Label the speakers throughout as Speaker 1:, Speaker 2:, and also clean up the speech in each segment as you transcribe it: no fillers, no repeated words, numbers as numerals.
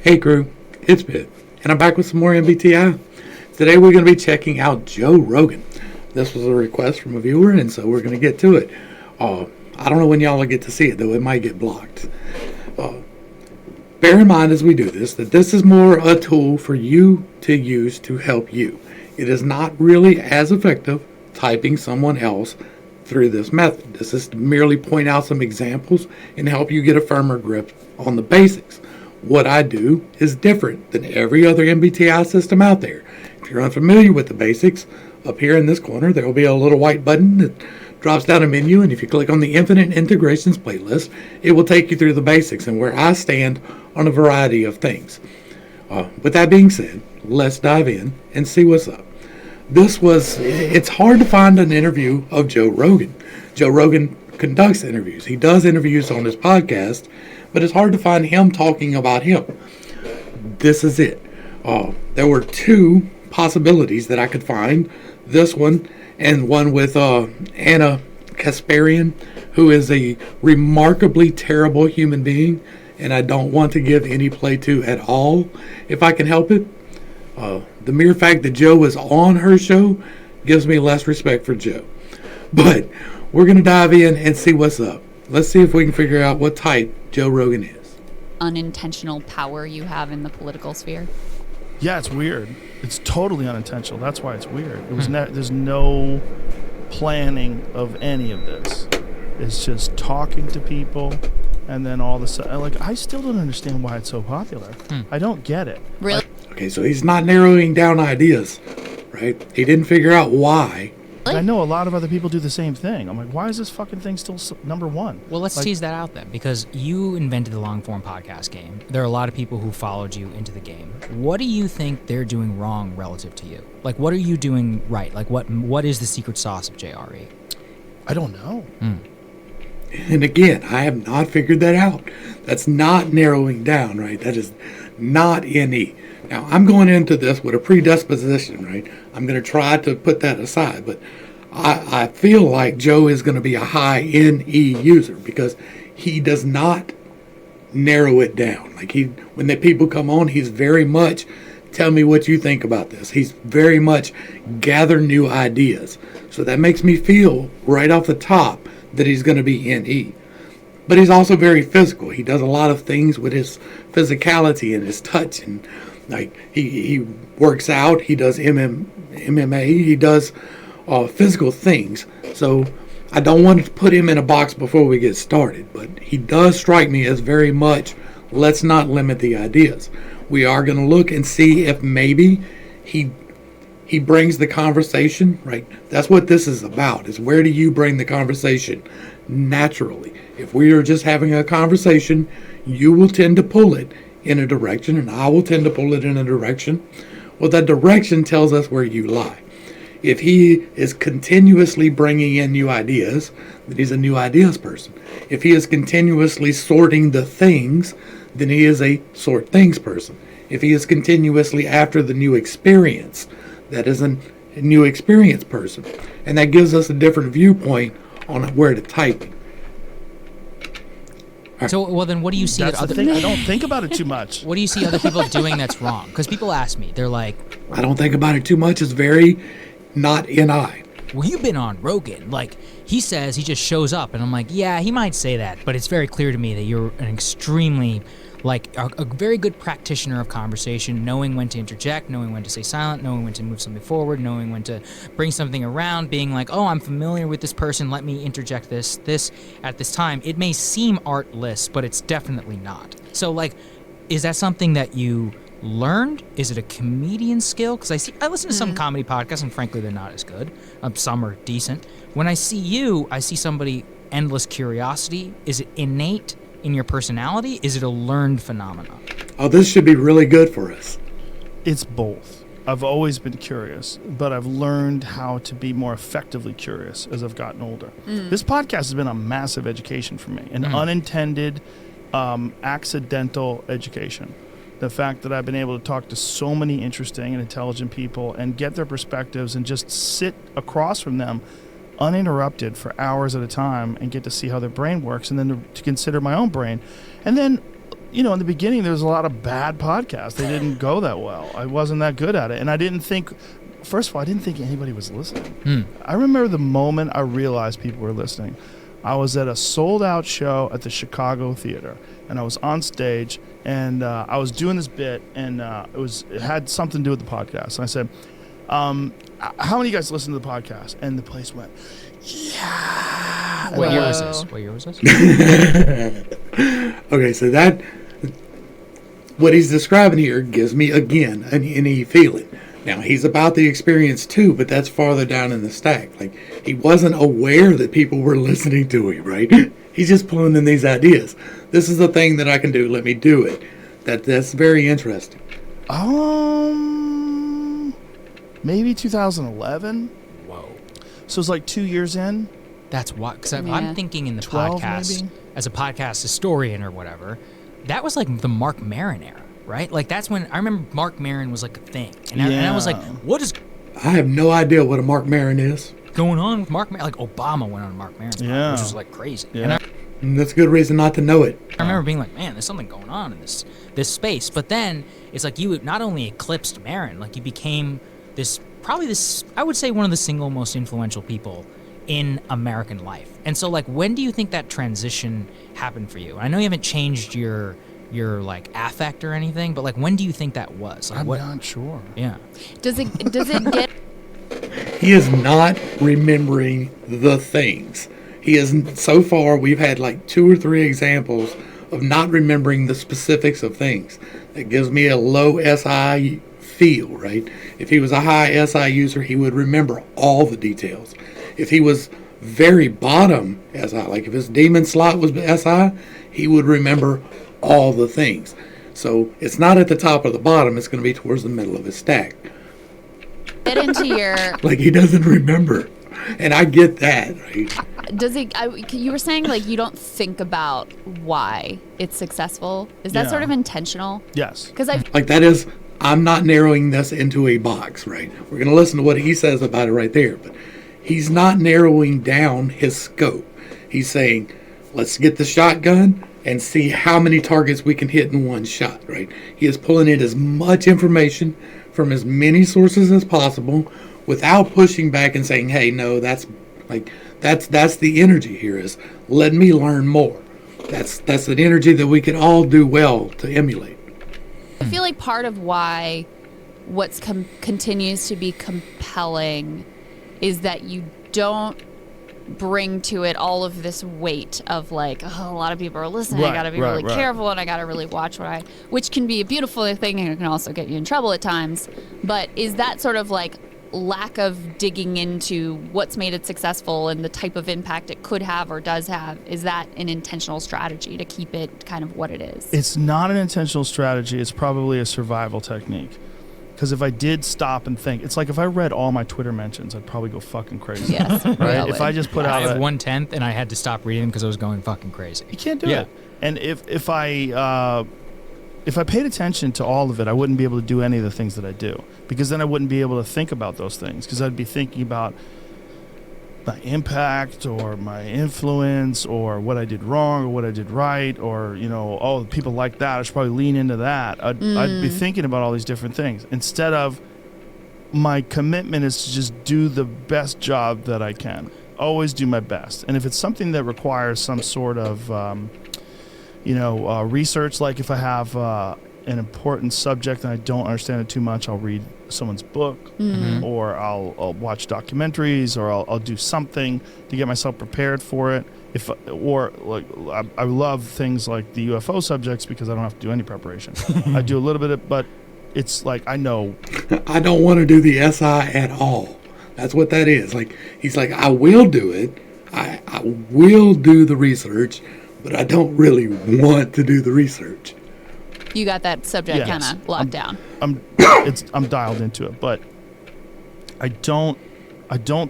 Speaker 1: Hey crew, it's Pitt, and I'm back with some more MBTI. Today we're going to be checking out Joe Rogan. This was a request from a viewer, and so we're going to get to it. I don't know when y'all will get to see it, though it might get blocked. Bear in mind as we do this that this is more a tool for you to use to help you. It is not really as effective typing someone else through this method. This is to merely point out some examples and help you get a firmer grip on the basics. What I do is different than every other MBTI system out there. If you're unfamiliar with the basics, up here in this corner there will be a little white button that drops down a menu, and if you click on the Infinite Integrations playlist, it will take you through the basics and where I stand on a variety of things. With that being said, let's dive in and see what's up. It's hard to find an interview of Joe Rogan. Joe Rogan conducts interviews. He does interviews on his podcast, but it's hard to find him talking about him. This is it. There were two possibilities that I could find. This one and one with Anna Kasparian, who is a remarkably terrible human being, and I don't want to give any play to at all if I can help it. The mere fact that Joe was on her show gives me less respect for Joe. But we're going to dive in and see what's up. Let's see if we can figure out what type Joe Rogan is.
Speaker 2: Unintentional power you have in the political sphere?
Speaker 3: Yeah, it's weird. It's totally unintentional. That's why it's weird. It was there's no planning of any of this. It's just talking to people, and then all of a sudden, I still don't understand why it's so popular. I don't get it.
Speaker 2: Really?
Speaker 1: Okay, so he's not narrowing down ideas, right? He didn't figure out why.
Speaker 3: I know a lot of other people do the same thing. I'm like, why is this fucking thing still number one?
Speaker 4: Well, let's tease that out then, because you invented the long-form podcast game. There are a lot of people who followed you into the game. What do you think they're doing wrong relative to you? Like, what are you doing right? Like, what is the secret sauce of JRE?
Speaker 3: I don't know.
Speaker 1: And again, I have not figured that out. That's not narrowing down, right? That is not NE. Now, I'm going into this with a predisposition, right? I'm going to try to put that aside, but I feel like Joe is going to be a high NE user because he does not narrow it down. Like when the people come on, he's very much, tell me what you think about this. He's very much gather new ideas. So that makes me feel right off the top that he's going to be NE. But he's also very physical. He does a lot of things with his physicality and his touch, and like he works out. He does MMA. He does physical things. So I don't want to put him in a box before we get started. But he does strike me as very much, let's not limit the ideas. We are going to look and see if maybe he brings the conversation, right? That's what this is about, is where do you bring the conversation naturally? If we are just having a conversation, you will tend to pull it in a direction, and I will tend to pull it in a direction. Well, that direction tells us where you lie. If he is continuously bringing in new ideas, then he's a new ideas person. If he is continuously sorting the things, then he is a sort things person. If he is continuously after the new experience, that is a new experience person. And that gives us a different viewpoint on where to type.
Speaker 4: So, well, then what do you see
Speaker 3: That's
Speaker 4: that
Speaker 3: the
Speaker 4: other...
Speaker 3: thing. I don't think about it too much.
Speaker 4: What do you see other people doing that's wrong? Because people ask me, they're like...
Speaker 1: I don't think about it too much. It's very not NI.
Speaker 4: Well, you've been on Rogan. Like, he says, he just shows up, and I'm like, yeah, he might say that, but it's very clear to me that you're an extremely... like a very good practitioner of conversation, knowing when to interject, knowing when to stay silent, knowing when to move something forward, knowing when to bring something around, being like, oh, I'm familiar with this person, let me interject this at this time. It may seem artless, but it's definitely not. So, like, is that something that you learned? Is it a comedian skill? Because I listen to some comedy podcasts, and frankly, they're not as good. Some are decent. When I see you, I see somebody, endless curiosity. Is it innate in your personality? Is it a learned phenomenon?
Speaker 1: Oh, this should be really good for us.
Speaker 3: It's both. I've always been curious, but I've learned how to be more effectively curious as I've gotten older. This podcast has been a massive education for me, an unintended, accidental education. The fact that I've been able to talk to so many interesting and intelligent people and get their perspectives and just sit across from them uninterrupted for hours at a time and get to see how their brain works, and then to consider my own brain. And then in the beginning, there was a lot of bad podcasts. They didn't go that well. I wasn't that good at it. And I didn't think, first of all, I didn't think anybody was listening. I remember the moment I realized people were listening. I was at a sold-out show at the Chicago Theater, and I was on stage, and I was doing this bit, and it had something to do with the podcast. And I said, how many of you guys listen to the podcast? And the place went, yeah.
Speaker 4: What year was this? What year was this?
Speaker 1: Okay, so that, what he's describing here gives me, again, an NE feeling. Now, he's about the experience too, but that's farther down in the stack. Like, he wasn't aware that people were listening to him, right? He's just pulling in these ideas. This is the thing that I can do. Let me do it. That's very interesting.
Speaker 3: Maybe 2011.
Speaker 4: Whoa.
Speaker 3: So it's like 2 years in.
Speaker 4: That's what, because
Speaker 2: Yeah.
Speaker 4: I'm thinking in the
Speaker 3: 12
Speaker 4: podcast,
Speaker 3: maybe?
Speaker 4: as a podcast historian or whatever, that was like the Mark Maron era, right? Like that's when, I remember Mark Maron was like a thing. And I was like, what is
Speaker 1: I have no idea what a Mark Maron is.
Speaker 4: going on with Mark Maron? Like Obama went on Mark Maron's podcast, which was like crazy.
Speaker 3: Yeah.
Speaker 4: And
Speaker 1: And that's a good reason not to know it.
Speaker 4: I remember being like, man, there's something going on in this space. But then it's like you not only eclipsed Maron, like you became probably I would say one of the single most influential people in American life. And so like, when do you think that transition happened for you? I know you haven't changed your like affect or anything, but like, when do you think that was? Like,
Speaker 3: I'm not sure.
Speaker 4: Yeah.
Speaker 2: Does it get
Speaker 1: He is not remembering the things. He is, so far, we've had like 2 or 3 examples of not remembering the specifics of things. That gives me a low SI feel, right? If he was a high SI user, he would remember all the details. If he was very bottom SI, like if his demon slot was SI, he would remember all the things. So it's not at the top or the bottom, it's going to be towards the middle of his stack.
Speaker 2: get into your
Speaker 1: Like, he doesn't remember. And I get that, right?
Speaker 2: you were saying like you don't think about why it's successful. Is that
Speaker 3: Yeah.
Speaker 2: sort of intentional?
Speaker 3: Yes.
Speaker 2: Because I
Speaker 1: Like, that is, I'm not narrowing this into a box, right? We're going to listen to what he says about it right there. But he's not narrowing down his scope. He's saying, let's get the shotgun and see how many targets we can hit in one shot, right? He is pulling in as much information from as many sources as possible without pushing back and saying, hey, no, that's the energy here, is let me learn more. That's an energy that we can all do well to emulate.
Speaker 2: I feel like part of why what's continues to be compelling is that you don't bring to it all of this weight of like, oh, a lot of people are listening. I got to be really careful, and I got to really watch which can be a beautiful thing, and it can also get you in trouble at times. But is that sort of like lack of digging into what's made it successful and the type of impact it could have or does have, is that an intentional strategy to keep it kind of what it is?
Speaker 3: It's not an intentional strategy. It's probably a survival technique. Because if I did stop and think, it's like if I read all my Twitter mentions, I'd probably go fucking crazy.
Speaker 2: Yes,
Speaker 3: right? If I just put
Speaker 4: I
Speaker 3: out
Speaker 4: have 1/10 and I had to stop reading them because I was going fucking crazy.
Speaker 3: you can't do
Speaker 4: Yeah.
Speaker 3: it. And if I paid attention to all of it, I wouldn't be able to do any of the things that I do, because then I wouldn't be able to think about those things, because I'd be thinking about my impact or my influence or what I did wrong or what I did right, or, oh, people like that, I should probably lean into that. I'd be thinking about all these different things instead of my commitment is to just do the best job that I can. Always do my best. And if it's something that requires some sort of research, like if I have an important subject and I don't understand it too much, I'll read someone's book, or I'll watch documentaries, or I'll do something to get myself prepared for it. I love things like the UFO subjects because I don't have to do any preparation. I do a little bit of, but it's like I know.
Speaker 1: I don't want to do the SI at all. That's what that is. Like, he's like, I will do it. I will do the research, but I don't really want to do the research.
Speaker 2: You got that subject
Speaker 3: Yes.
Speaker 2: kind of locked down.
Speaker 3: I'm dialed into it, but I don't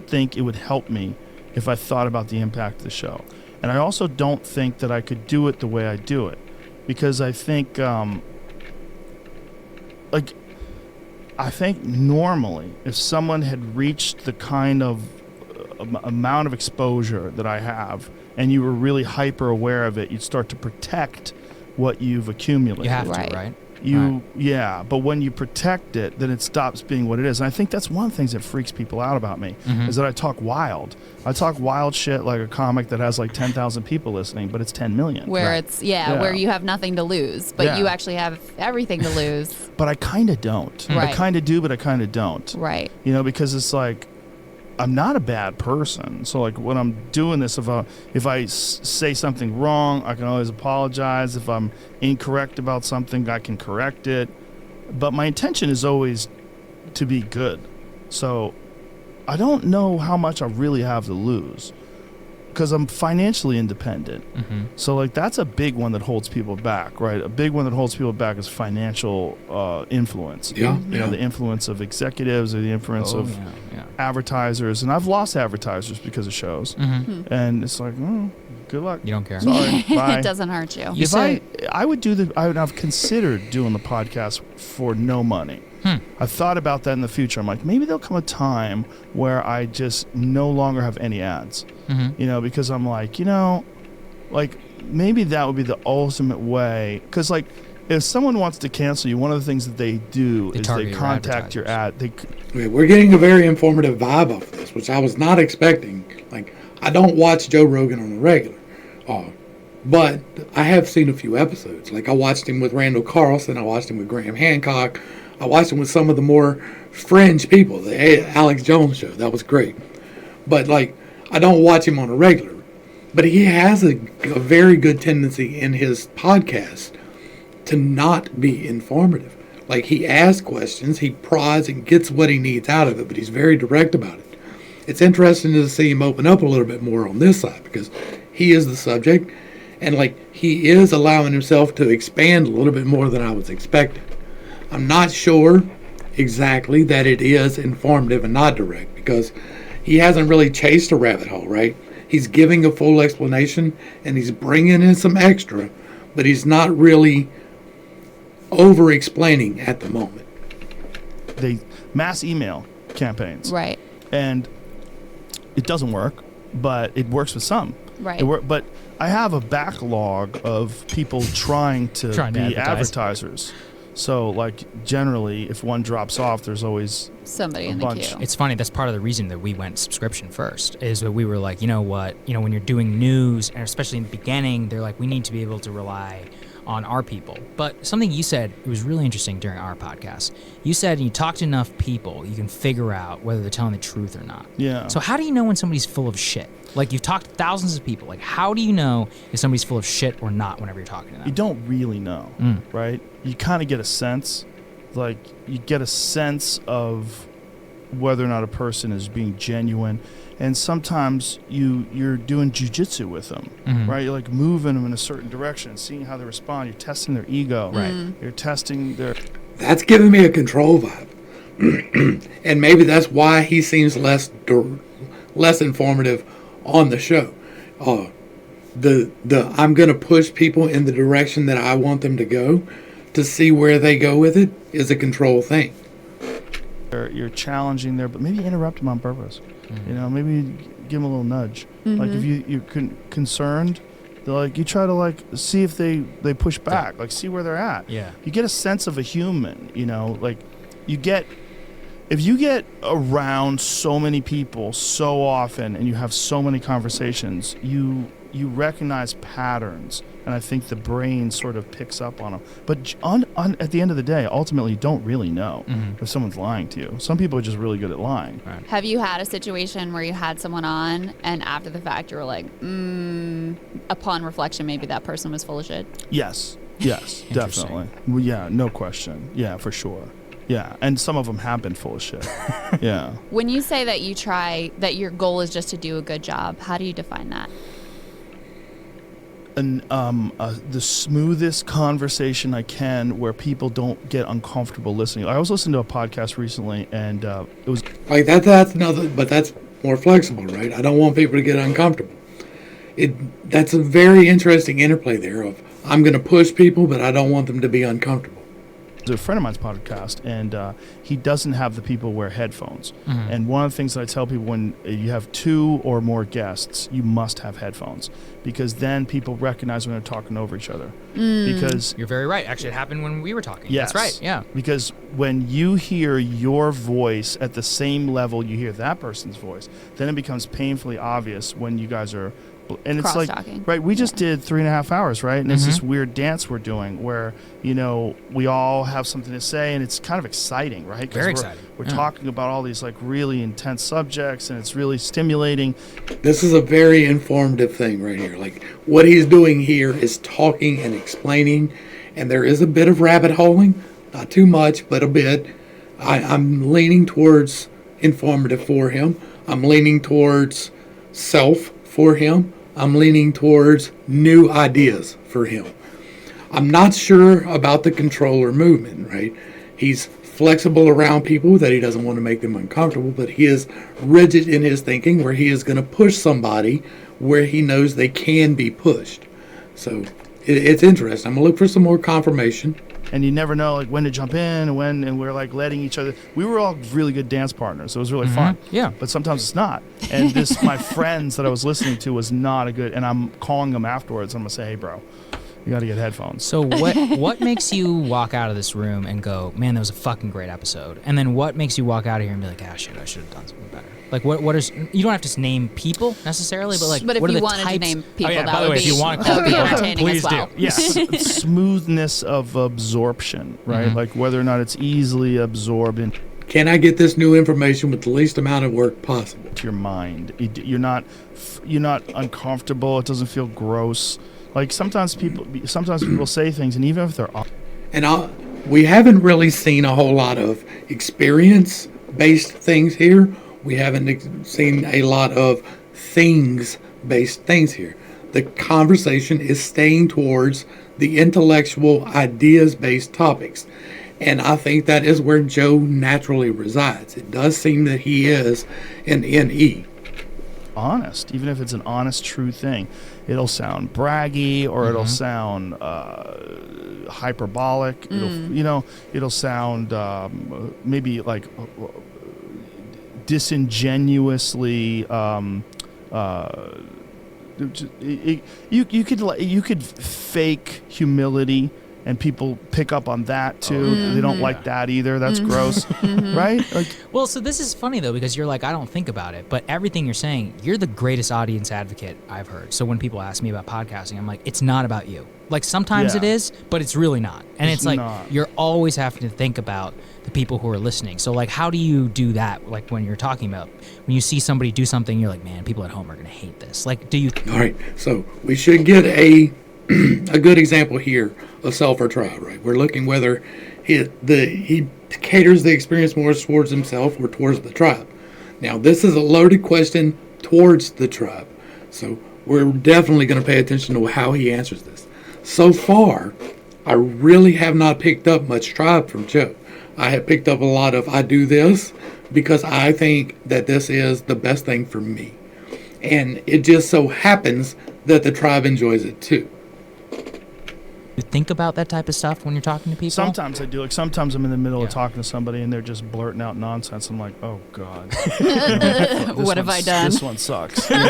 Speaker 3: think it would help me if I thought about the impact of the show. And I also don't think that I could do it the way I do it, because I think I think normally if someone had reached the kind of amount of exposure that I have, and you were really hyper aware of it, you'd start to protect what you've accumulated.
Speaker 4: You have
Speaker 2: Right.
Speaker 4: to, right?
Speaker 3: Yeah, but when you protect it, then it stops being what it is. And I think that's one of the things that freaks people out about me, is that I talk wild. I talk wild shit like a comic that has like 10,000 people listening, but it's 10 million.
Speaker 2: Where
Speaker 4: Right.
Speaker 2: it's
Speaker 3: Yeah.
Speaker 2: where you have nothing to lose, but
Speaker 3: Yeah.
Speaker 2: you actually have everything to lose.
Speaker 3: But I kind of don't. I
Speaker 2: Right.
Speaker 3: kind of do, but I kind of don't.
Speaker 2: Right.
Speaker 3: You know, because it's like, I'm not a bad person. So like when I'm doing this, if I say something wrong, I can always apologize. If I'm incorrect about something, I can correct it. But my intention is always to be good. So I don't know how much I really have to lose, because I'm financially independent. So like that's a big one that holds people back, right? A big one that holds people back is financial influence.
Speaker 1: Yeah.
Speaker 3: You know, the influence of executives or the influence of
Speaker 4: yeah.
Speaker 3: advertisers. And I've lost advertisers because of shows. And it's like, good luck.
Speaker 4: You don't care.
Speaker 3: Sorry. Bye.
Speaker 2: It doesn't hurt you.
Speaker 4: You
Speaker 3: If
Speaker 4: say-
Speaker 3: I would I've considered doing the podcast for no money. I've thought about that in the future. I'm like, maybe there'll come a time where I just no longer have any ads. You know, because I'm like, you know, like maybe that would be the ultimate way. Because like, if someone wants to cancel you, one of the things that they do is
Speaker 4: target
Speaker 3: they
Speaker 4: your
Speaker 3: contact your ad.
Speaker 1: Okay, we're getting a very informative vibe off this, which I was not expecting. Like, I don't watch Joe Rogan on a regular, but I have seen a few episodes. Like, I watched him with Randall Carlson, I watched him with Graham Hancock, I watched him with some of the more fringe people, the Alex Jones show. That was great. But, like, I don't watch him on a regular. But he has a very good tendency in his podcast to not be informative. Like, he asks questions, he prods and gets what he needs out of it, but he's very direct about it. It's interesting to see him open up a little bit more on this side, because he is the subject, and like, he is allowing himself to expand a little bit more than I was expecting. I'm not sure exactly that it is informative and not direct, because he hasn't really chased a rabbit hole, right? He's giving a full explanation, and he's bringing in some extra, but he's not really over-explaining at the moment.
Speaker 3: They mass email campaigns.
Speaker 2: Right.
Speaker 3: And it doesn't work, but it works with some.
Speaker 2: Right.
Speaker 3: But I have a backlog of people trying to be
Speaker 4: advertise.
Speaker 3: advertisers. So, like, generally, if one drops off, there's always
Speaker 2: Somebody
Speaker 3: a
Speaker 2: in the
Speaker 3: bunch.
Speaker 2: queue.
Speaker 4: It's funny. That's part of the reason that we went subscription first, is that we were like, you know what? You know, when you're doing news, and especially in the beginning, they're like, we need to be able to rely on our people. But something you said, it was really interesting during our podcast. You said you talk to enough people, you can figure out whether they're telling the truth or not.
Speaker 3: Yeah.
Speaker 4: So how do you know when somebody's full of shit? Like, you've talked to thousands of people. Like, how do you know if somebody's full of shit or not whenever you're talking to them?
Speaker 3: You don't really know, right? You kind of get a sense. Like, you get a sense of whether or not a person is being genuine. And sometimes you're doing jujitsu with them, right? You're like moving them in a certain direction, seeing how they respond. You're testing their ego.
Speaker 4: Right.
Speaker 3: You're testing their...
Speaker 1: That's giving me a control vibe. And maybe that's why he seems less informative on the show. I'm going to push people in the direction that I want them to go, to see where they go with it, is a control thing.
Speaker 3: You're challenging their... But maybe interrupt them on purpose. You know, maybe give them a little nudge. Like, if you're concerned, they're like, you try to, like, see if they push back. Like, see where they're at.
Speaker 4: Yeah.
Speaker 3: You get a sense of a human, you know? Like, if you get around so many people so often and you have so many conversations, you recognize patterns, and I think the brain sort of picks up on them. But at the end of the day, ultimately, you don't really know if someone's lying to you. Some people are just really good at lying.
Speaker 4: Right.
Speaker 2: Have you had a situation where you had someone on and after the fact you were like, upon reflection, maybe that person was full of shit?
Speaker 3: Yes, definitely. Well, yeah, no question. Yeah, for sure. Yeah, and some of them have been full of shit. Yeah.
Speaker 2: When you say that your goal is just to do a good job, how do you define that?
Speaker 3: And the smoothest conversation I can, where people don't get uncomfortable listening. I was listening to a podcast recently, and it was
Speaker 1: Like, that's another, but that's more flexible, right? I don't want people to get uncomfortable. That's a very interesting interplay there of, I'm going to push people, but I don't want them to be uncomfortable.
Speaker 3: a friend of mine's podcast, and he doesn't have the people wear headphones. And one of the things that I tell people, when you have 2 or more guests, you must have headphones, because then people recognize when they're talking over each other. Because
Speaker 4: You're very right. Actually, it happened when we were talking.
Speaker 3: yes,
Speaker 4: That's right. Yeah.
Speaker 3: because when you hear your voice at the same level you hear that person's voice, then it becomes painfully obvious when you guys are. And it's like,
Speaker 2: Cross-talking.
Speaker 3: right, we just did 3.5 hours, right? And it's this weird dance we're doing where, we all have something to say, and it's kind of exciting, right? 'Cause
Speaker 4: Very exciting.
Speaker 3: We're talking about all these like really intense subjects, and it's really stimulating.
Speaker 1: This is a very informative thing right here. Like, what he's doing here is talking and explaining, and there is a bit of rabbit holing, not too much, but a bit. I'm leaning towards informative for him. I'm leaning towards self for him. I'm leaning towards new ideas for him. I'm not sure about the controller movement, right? He's flexible around people that he doesn't want to make them uncomfortable, but he is rigid in his thinking where he is going to push somebody where he knows they can be pushed. So it's interesting. I'm going to look for some more confirmation.
Speaker 3: And you never know like when to jump in and we're like letting each other. We were all really good dance partners, so it was really fun.
Speaker 4: Yeah.
Speaker 3: But sometimes it's not. And this, my friends that I was listening to was not a good. And I'm calling them afterwards. I'm gonna say, hey, bro, you got to get headphones.
Speaker 4: So what makes you walk out of this room and go, man, that was a fucking great episode? And then what makes you walk out of here and be like, ah, shit, I should have done something better? Like, what is, you don't have to name people necessarily, but like,
Speaker 2: But if
Speaker 4: what are
Speaker 2: you
Speaker 4: the
Speaker 2: wanted
Speaker 4: types?
Speaker 2: to name people,
Speaker 4: by
Speaker 2: that
Speaker 4: the
Speaker 2: would
Speaker 4: way,
Speaker 2: be,
Speaker 4: if you want to
Speaker 2: that
Speaker 4: call
Speaker 2: would be
Speaker 4: people out,
Speaker 2: entertaining
Speaker 4: please
Speaker 2: as well.
Speaker 4: do.
Speaker 3: Yes, smoothness of absorption, right? Like whether or not it's easily absorbed into
Speaker 1: Can I get this new information with the least amount of work possible?
Speaker 3: your mind. You're not uncomfortable. It doesn't feel gross. Like sometimes people say things, and even if they're
Speaker 1: And we haven't really seen a whole lot of experience-based things here. We haven't seen a lot of things-based things here. The conversation is staying towards the intellectual, ideas-based topics. And I think that is where Joe naturally resides. It does seem that he is an NE.
Speaker 3: honest, even if it's an honest, true thing, it'll sound braggy or it'll sound hyperbolic. It'll sound maybe like disingenuously. You could fake humility, and people pick up on that too. They don't like that either. That's gross, right? Like,
Speaker 4: Well, so this is funny though, because you're like, I don't think about it, but everything you're saying, you're the greatest audience advocate I've heard. So when people ask me about podcasting, I'm like, it's not about you. Like sometimes it is, but it's really not. And it's like
Speaker 3: not.
Speaker 4: you're always having to think about the people who are listening. So like, how do you do that? Like when you're talking about, when you see somebody do something, you're like, man, people at home are gonna hate this. Like, do you?
Speaker 1: All right, so we should get a good example here of self or tribe, right? We're looking whether he caters the experience more towards himself or towards the tribe. Now, this is a loaded question towards the tribe, so we're definitely going to pay attention to how he answers this. So far, I really have not picked up much tribe from Joe. I have picked up a lot of I do this because I think that this is the best thing for me. And it just so happens that the tribe enjoys it too.
Speaker 4: You think about that type of stuff when you're talking to people?
Speaker 3: sometimes I do. Like sometimes I'm in the middle of talking to somebody and they're just blurting out nonsense. I'm like, oh god,
Speaker 2: What have I done?
Speaker 3: This one sucks. And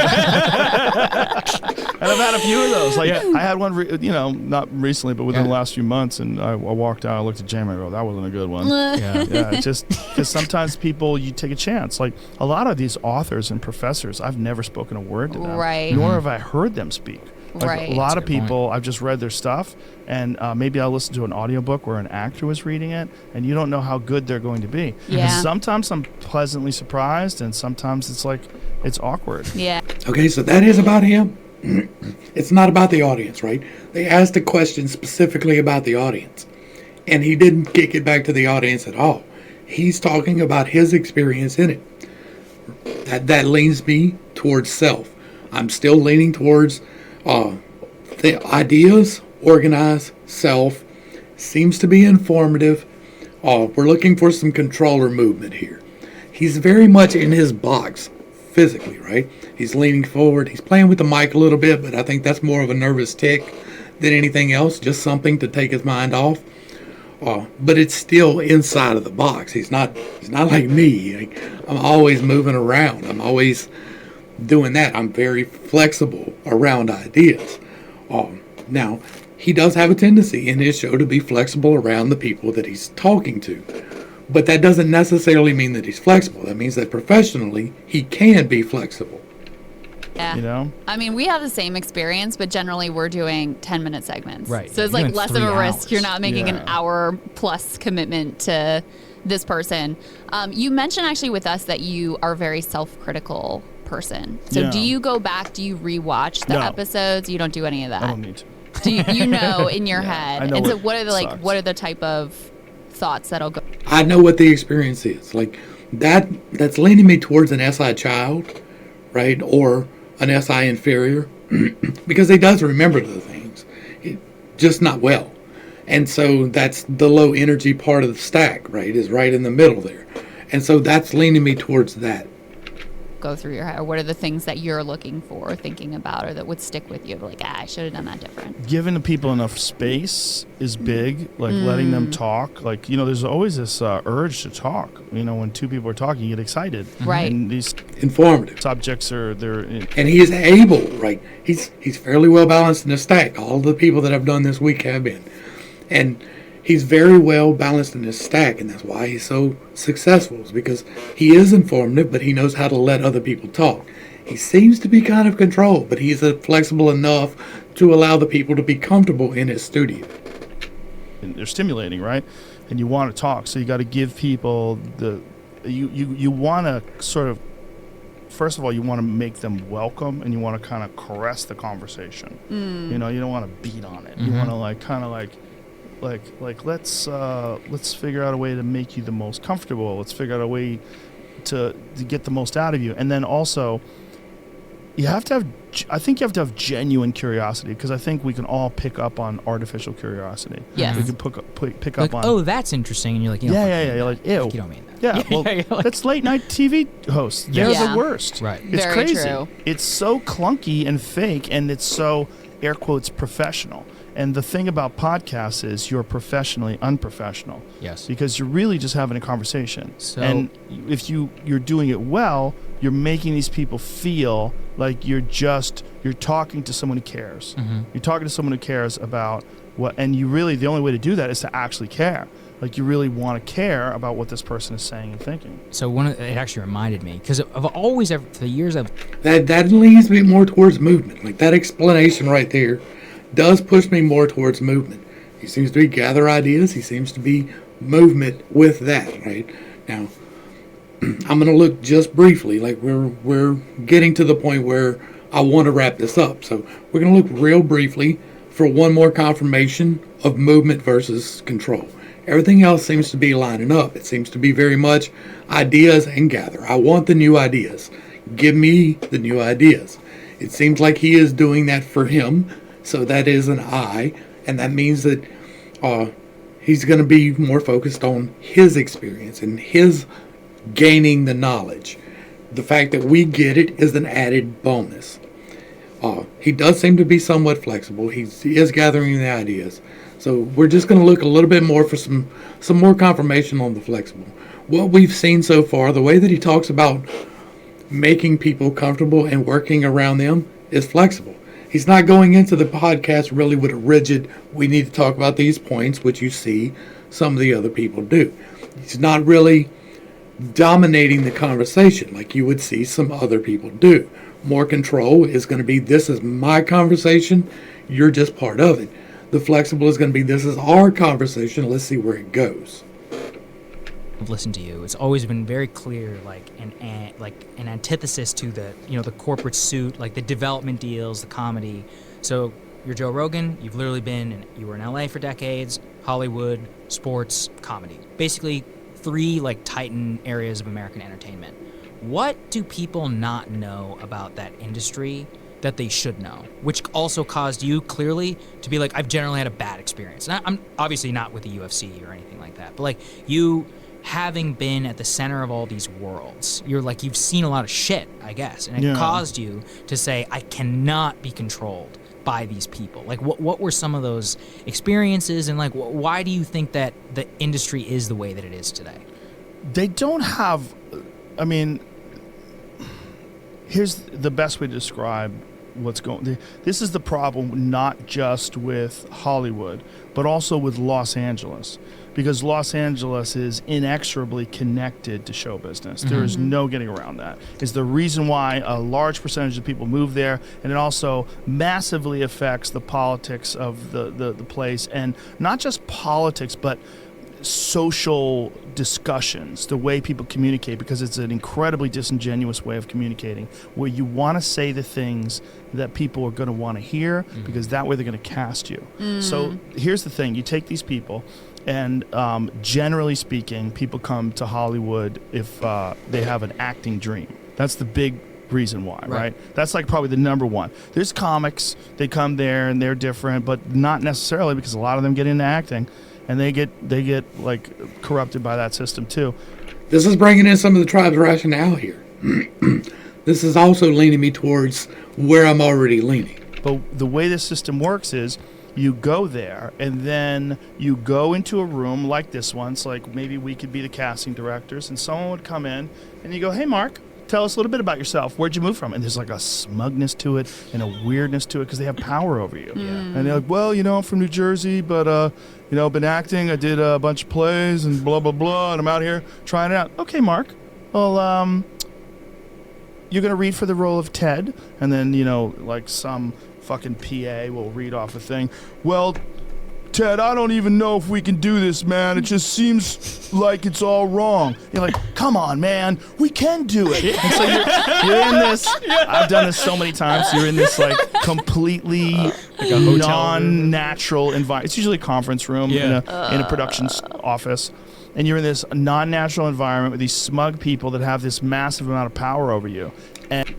Speaker 3: I've had a few of those. Like I had one, not recently, but within the last few months. And I walked out. I looked at Jamie. I go, that wasn't a good one. Yeah, just because sometimes people, you take a chance. Like a lot of these authors and professors, I've never spoken a word to them,
Speaker 2: Right.
Speaker 3: nor have I heard them speak. Like
Speaker 2: Right.
Speaker 3: a lot
Speaker 4: That's
Speaker 3: of
Speaker 4: a good
Speaker 3: people, I've just read their stuff, and maybe I'll listen to an audiobook where an actor was reading it, and you don't know how good they're going to be.
Speaker 2: Yeah.
Speaker 3: And sometimes I'm pleasantly surprised, and sometimes it's like, it's awkward.
Speaker 2: Yeah.
Speaker 1: Okay, so that is about him. It's not about the audience, right? They asked a question specifically about the audience, and he didn't kick it back to the audience at all. He's talking about his experience in it. That leans me towards self. I'm still leaning towards the ideas, organize, self. Seems to be informative. We're looking for some controller movement here. He's very much in his box physically, right? He's leaning forward. He's playing with the mic a little bit, but I think that's more of a nervous tick than anything else, just something to take his mind off. But it's still inside of the box. He's not like me. Like, I'm always moving around. I'm always doing that. I'm very flexible around ideas. Now, he does have a tendency in his show to be flexible around the people that he's talking to. But that doesn't necessarily mean that he's flexible. That means that professionally, he can be flexible.
Speaker 2: Yeah.
Speaker 3: You know?
Speaker 2: I mean, we have the same experience, but generally we're doing 10-minute segments.
Speaker 4: Right.
Speaker 2: So it's
Speaker 4: You're
Speaker 2: like
Speaker 4: doing
Speaker 2: less of
Speaker 4: 3
Speaker 2: a risk.
Speaker 4: hours.
Speaker 2: You're not making an
Speaker 3: Yeah.
Speaker 2: hour plus commitment to this person. You mentioned actually with us that you are a very self-critical person. So
Speaker 3: Yeah.
Speaker 2: do you go back? Do you rewatch the
Speaker 3: No.
Speaker 2: episodes? You don't do any of that.
Speaker 3: I don't need to.
Speaker 2: Do you know in your head?
Speaker 3: I know
Speaker 2: and so
Speaker 3: what
Speaker 2: what are the
Speaker 3: sucks.
Speaker 2: what are the type of thoughts that'll go?
Speaker 1: I know what the experience is. Like, that's leaning me towards an SI child, right? Or an SI inferior. Because he does remember the things, just not well. And so that's the low energy part of the stack, right? Is right in the middle there. And so that's leaning me towards that.
Speaker 2: Go through your head, or what are the things that you're looking for or thinking about, or that would stick with you, like, I should have done that different?
Speaker 3: Giving the people enough space is big, like letting them talk. Like, there's always this urge to talk. When two people are talking, you get excited.
Speaker 2: Right.
Speaker 3: And these
Speaker 1: Informative.
Speaker 3: subjects they're
Speaker 1: And he is able, right? He's fairly well balanced in the stack. All the people that I've done this week have been. And he's very well balanced in his stack, and that's why he's so successful, is because he is informative, but he knows how to let other people talk. He seems to be kind of controlled, but he's flexible enough to allow the people to be comfortable in his studio.
Speaker 3: they're stimulating, right? And you want to talk, so you got to give people you want to sort of, first of all, you want to make them welcome, and you want to kind of caress the conversation. You don't want to beat on it. You want to let's figure out a way to make you the most comfortable. Let's figure out a way to get the most out of you. And then also, I think you have to have genuine curiosity, because I think we can all pick up on artificial curiosity.
Speaker 2: Yes.
Speaker 3: We can pick
Speaker 4: Like,
Speaker 3: up on.
Speaker 4: oh, that's interesting, and you're like,
Speaker 3: yeah. You're like, ew.
Speaker 4: You don't mean that.
Speaker 3: Yeah, well,
Speaker 4: You're like-
Speaker 3: that's late night TV hosts. They're
Speaker 2: Yeah.
Speaker 3: the worst.
Speaker 4: Right.
Speaker 3: It's
Speaker 2: Very
Speaker 3: crazy.
Speaker 2: true.
Speaker 3: It's so clunky and fake, and it's so, air quotes, professional. And the thing about podcasts is you're professionally unprofessional.
Speaker 4: Yes.
Speaker 3: Because you're really just having a conversation.
Speaker 4: So-
Speaker 3: And if you're doing it well, you're making these people feel like you're talking to someone who cares. You're talking to someone who cares about what, and the only way to do that is to actually care. Like, you really want to care about what this person is saying and thinking.
Speaker 4: So it actually reminded me, because I've always, for the years I've,
Speaker 1: That leads me more towards movement. Like, that explanation right there does push me more towards movement. He seems to be gather ideas. He seems to be movement with that, right? Now, I'm going to look just briefly, like we're getting to the point where I want to wrap this up. So we're going to look real briefly for one more confirmation of movement versus control. Everything else seems to be lining up. It seems to be very much ideas and gather. I want the new ideas. Give me the new ideas. It seems like he is doing that for him. So that is an I, and that means that he's going to be more focused on his experience and his gaining the knowledge. The fact that we get it is an added bonus. He does seem to be somewhat flexible. He is gathering the ideas. So we're just going to look a little bit more for some more confirmation on the flexible. What we've seen so far, the way that he talks about making people comfortable and working around them is flexible. He's not going into the podcast really with a rigid, we need to talk about these points, which you see some of the other people do. He's not really dominating the conversation like you would see some other people do. More control is going to be, this is my conversation, you're just part of it. The flexible is going to be, this is our conversation, let's see where it goes.
Speaker 4: I've listened to you. It's always been very clear, like an antithesis to the corporate suit, like the development deals, the comedy. So you're Joe Rogan. You've literally you were in LA for decades, Hollywood, sports, comedy. Basically, 3 titan areas of American entertainment. What do people not know about that industry that they should know? Which also caused you clearly to be like, I've generally had a bad experience. And I'm obviously not with the UFC or anything like that, but you, having been at the center of all these worlds, you've seen a lot of shit, I guess, and it caused you to say, I cannot be controlled by these people? Like, what were some of those experiences, and like, why do you think that the industry is the way that it is today?
Speaker 3: They don't have, I mean, here's the best way to describe what's going. This is the problem, not just with Hollywood, but also with Los Angeles, because Los Angeles is inexorably connected to show business. There is no getting around that. It's the reason why a large percentage of people move there, and it also massively affects the politics of the place, and not just politics, but social discussions, the way people communicate, because it's an incredibly disingenuous way of communicating, where you want to say the things that people are going to want to hear, because that way they're going to cast you. So here's the thing. You take these people, and generally speaking, people come to Hollywood if they have an acting dream. That's the big reason why, right? That's like probably the number one. There's comics, they come there and they're different, but not necessarily, because a lot of them get into acting, and they get like corrupted by that system too.
Speaker 1: This is bringing in some of the tribe's rationale here. This is also leaning me towards where I'm already leaning.
Speaker 3: But the way this system works is you go there, and then you go into a room like this one. So like maybe we could be the casting directors, and someone would come in and you go, "Hey Mark, tell us a little bit about yourself. Where'd you move from?" And there's like a smugness to it and a weirdness to it, because they have power over you. And they're like, "Well, I'm from New Jersey, but been acting. I did a bunch of plays and blah blah blah, and I'm out here trying it out." "Okay, Mark. Well, you're gonna read for the role of Ted," and then like some fucking PA will read off a thing. "Well, Ted, I don't even know if we can do this, man. It just seems like it's all wrong." You're like, "Come on, man, we can do it." And so you're in this. I've done this so many times. You're in this like completely
Speaker 4: like a hotel
Speaker 3: non-natural environment. It's usually a conference room in a production office, and you're in this non-natural environment with these smug people that have this massive amount of power over you. And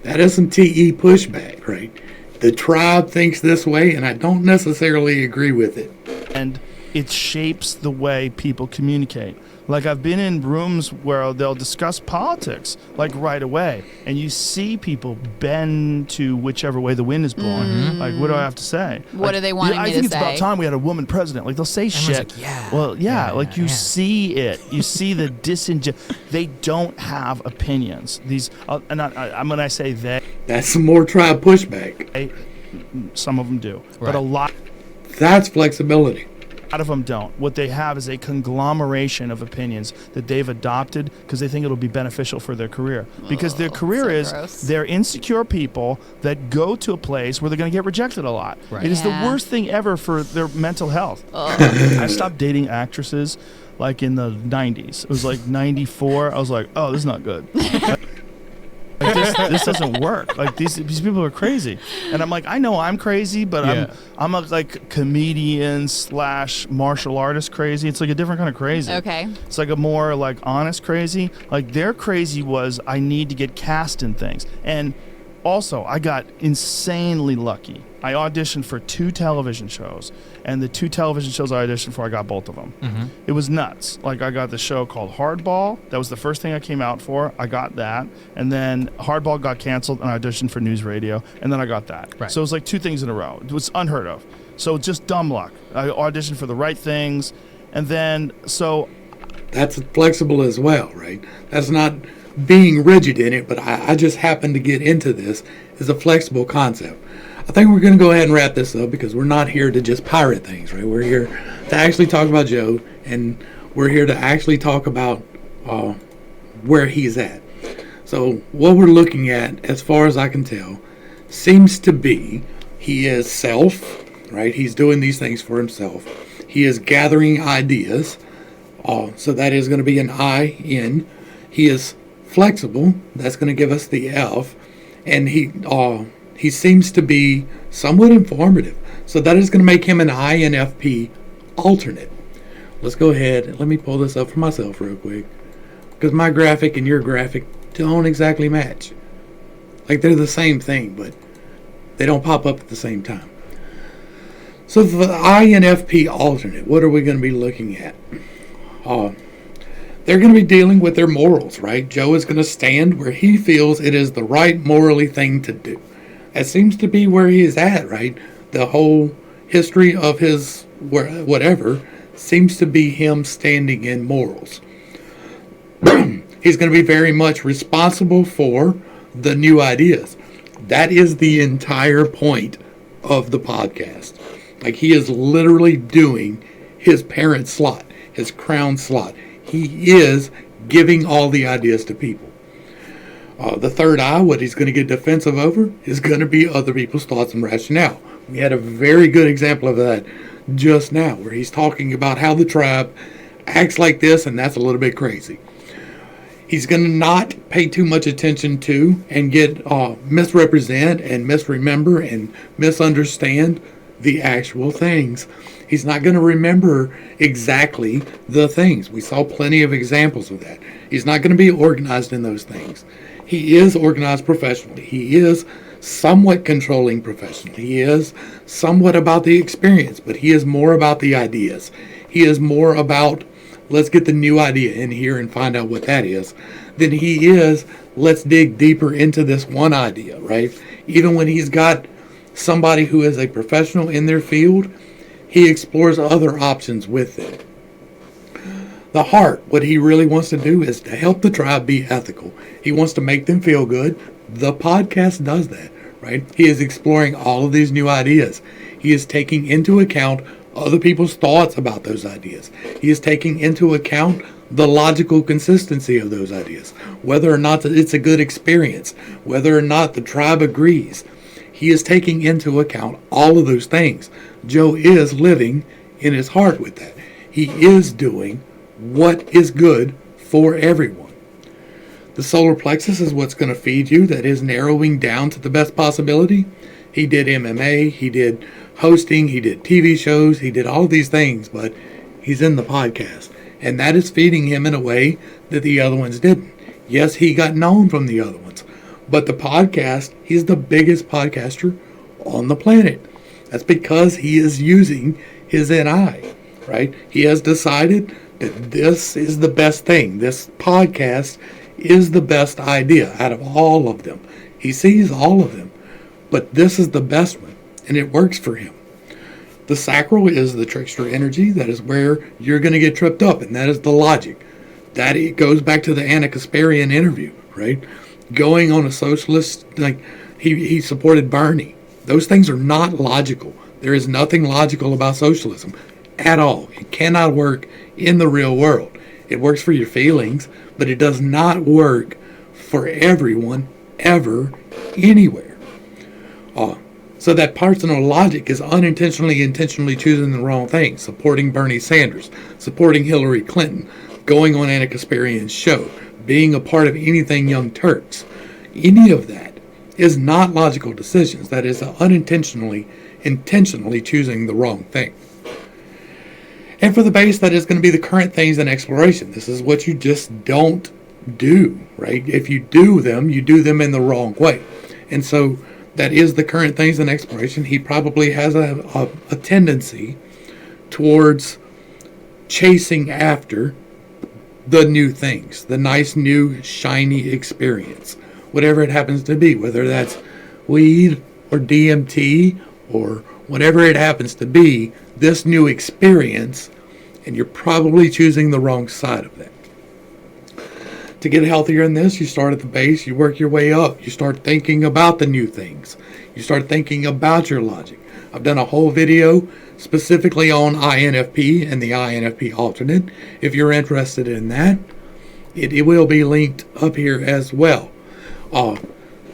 Speaker 1: that isn't TE pushback, right? The tribe thinks this way, and I don't necessarily agree with it.
Speaker 3: And it shapes the way people communicate. Like, I've been in rooms where they'll discuss politics, like, right away. And you see people bend to whichever way the wind is blowing. Like, what do I have to say?
Speaker 2: What
Speaker 3: like,
Speaker 2: are they wanting me to say?
Speaker 3: I think it's about time we had a woman president. Like, they'll say shit.
Speaker 4: Like, yeah.
Speaker 3: Well, you see it. You see the They don't have opinions. These, when I say they,
Speaker 1: that's some more tribe pushback.
Speaker 3: Some of them do. But a lot.
Speaker 1: That's flexibility.
Speaker 3: A lot of them don't. What they have is a conglomeration of opinions that they've adopted because they think it'll be beneficial for their career. Because their career is
Speaker 2: gross.
Speaker 3: They're insecure people that go to a place where they're going to get rejected a lot.
Speaker 4: Right.
Speaker 3: It is the worst thing ever for their mental health. I stopped dating actresses like in the 90s. It was like 94. I was like, oh, this is not good. Like, this doesn't work. Like these people are crazy, and I'm like, I know I'm crazy, but I'm a like comedian / martial artist crazy. It's like a different kind of crazy.
Speaker 2: Okay.
Speaker 3: It's like a more like honest crazy. Like their crazy was I need to get cast in things, and also I got insanely lucky. I auditioned for 2 television shows, and the 2 television shows I auditioned for, I got both of them. It was nuts. Like, I got the show called Hardball. That was the first thing I came out for. I got that. And then Hardball got canceled, and I auditioned for News Radio, and then I got that.
Speaker 4: Right.
Speaker 3: So it was like 2 things in a row. It was unheard of. So just dumb luck. I auditioned for the right things, and then, so...
Speaker 1: That's flexible as well, right? That's not being rigid in it, but I just happen to get into this as a flexible concept. I think we're going to go ahead and wrap this up because we're not here to just pirate things, right? We're here to actually talk about Joe, and we're here to actually talk about where he's at. So what we're looking at, as far as I can tell, seems to be he is self, right? He's doing these things for himself. He is gathering ideas. So that is going to be an I-N. He is flexible. That's going to give us the F. And he seems to be somewhat informative. So that is going to make him an INFP alternate. Let's go ahead. Let me pull this up for myself real quick. Because my graphic and your graphic don't exactly match. Like they're the same thing, but they don't pop up at the same time. So the INFP alternate, what are we going to be looking at? They're going to be dealing with their morals, right? Joe is going to stand where he feels it is the right morally thing to do. That seems to be where he is at, right? The whole history of his whatever seems to be him standing in morals. He's going to be very much responsible for the new ideas. That is the entire point of the podcast. Like, he is literally doing his parent slot, his crown slot. He is giving all the ideas to people. The third eye, what he's going to get defensive over, is going to be other people's thoughts and rationale. We had a very good example of that just now, where he's talking about how the tribe acts like this, and that's a little bit crazy. He's going to not pay too much attention to and get misrepresent and misremember and misunderstand the actual things. He's not going to remember exactly the things. We saw plenty of examples of that. He's not going to be organized in those things. He is organized professionally. He is somewhat controlling professionally. He is somewhat about the experience, but he is more about the ideas. He is more about, let's get the new idea in here and find out what that is, than he is, let's dig deeper into this one idea, right? Even when he's got somebody who is a professional in their field, he explores other options with them. The heart, what he really wants to do is to help the tribe be ethical. He wants to make them feel good. The podcast does that, right? He is exploring all of these new ideas. He is taking into account other people's thoughts about those ideas. He is taking into account the logical consistency of those ideas, whether or not it's a good experience, whether or not the tribe agrees. He is taking into account all of those things. Joe is living in his heart with that. He is doing what is good for everyone. The solar plexus is what's going to feed you. That is narrowing down to the best possibility. He did MMA, he did hosting, he did TV shows, he did all these things, but he's in the podcast. And that is feeding him in a way that the other ones didn't. Yes, he got known from the other ones, but the podcast, he's the biggest podcaster on the planet. That's because he is using his NI, right? He has decided that this is the best thing. This podcast is the best idea out of all of them. He sees all of them, but this is the best one, and it works for him. The sacral is the trickster energy. That is where you're going to get tripped up, and that is the logic. That it goes back to the Anna Kasparian interview, right? Going on a socialist, like he supported Bernie. Those things are not logical. There is nothing logical about socialism at all. It cannot work in the real world. It works for your feelings, but it does not work for everyone, ever, anywhere. So that personal logic is intentionally choosing the wrong thing. Supporting Bernie Sanders, supporting Hillary Clinton, going on Anna Kasparian's show, being a part of anything Young Turks. Any of that is not logical intentionally choosing the wrong thing. And for the base, that is going to be the current things in exploration. This is what you just don't do, right? If you do them in the wrong way. And so that is the current things in exploration. He probably has a tendency towards chasing after the new things, the nice, new, shiny experience, whatever it happens to be, whether that's weed or DMT or whatever it happens to be, this new experience, and you're probably choosing the wrong side of that. To get healthier in this, you start at the base, you work your way up, you start thinking about the new things, you start thinking about your logic. I've done a whole video specifically on INFP and the INFP alternate. If you're interested in that, it will be linked up here as well.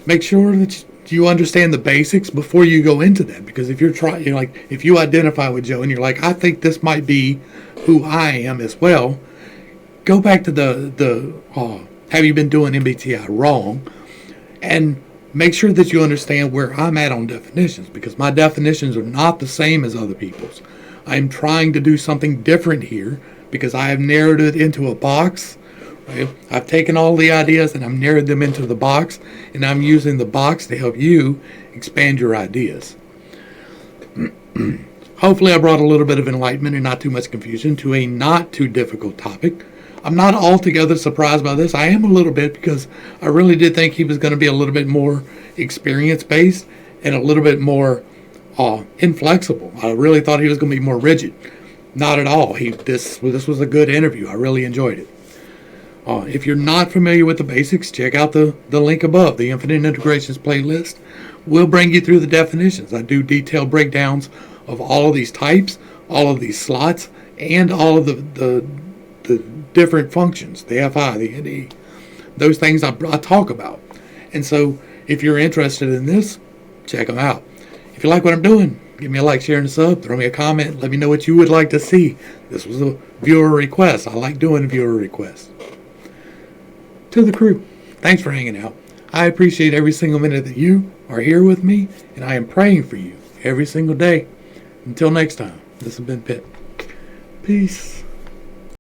Speaker 1: Make sure that you understand the basics before you go into that, because if you're trying, if you identify with Joe and you're like, I think this might be who I am as well, go back to the have you been doing MBTI wrong, and make sure that you understand where I'm at on definitions, because my definitions are not the same as other people's. I'm trying to do something different here because I have narrowed it into a box. Right? I've taken all the ideas and I've narrowed them into the box, and I'm using the box to help you expand your ideas. Hopefully I brought a little bit of enlightenment and not too much confusion to a not too difficult topic. I'm not altogether surprised by this. I am a little bit, because I really did think he was going to be a little bit more experience-based and a little bit more inflexible. I really thought he was going to be more rigid. Not at all. This was a good interview. I really enjoyed it. If you're not familiar with the basics, check out the link above. The Infinite Integrations playlist will bring you through the definitions. I do detailed breakdowns of all of these types, all of these slots, and all of the different functions, the FI, the NE, those things I talk about. And so if you're interested in this, check them out. If you like what I'm doing, give me a like, share, and a sub. Throw me a comment. Let me know what you would like to see. This was a viewer request. I like doing viewer requests. To the crew, thanks for hanging out. I appreciate every single minute that you are here with me, and I am praying for you every single day. Until next time, this has been Pitt. Peace.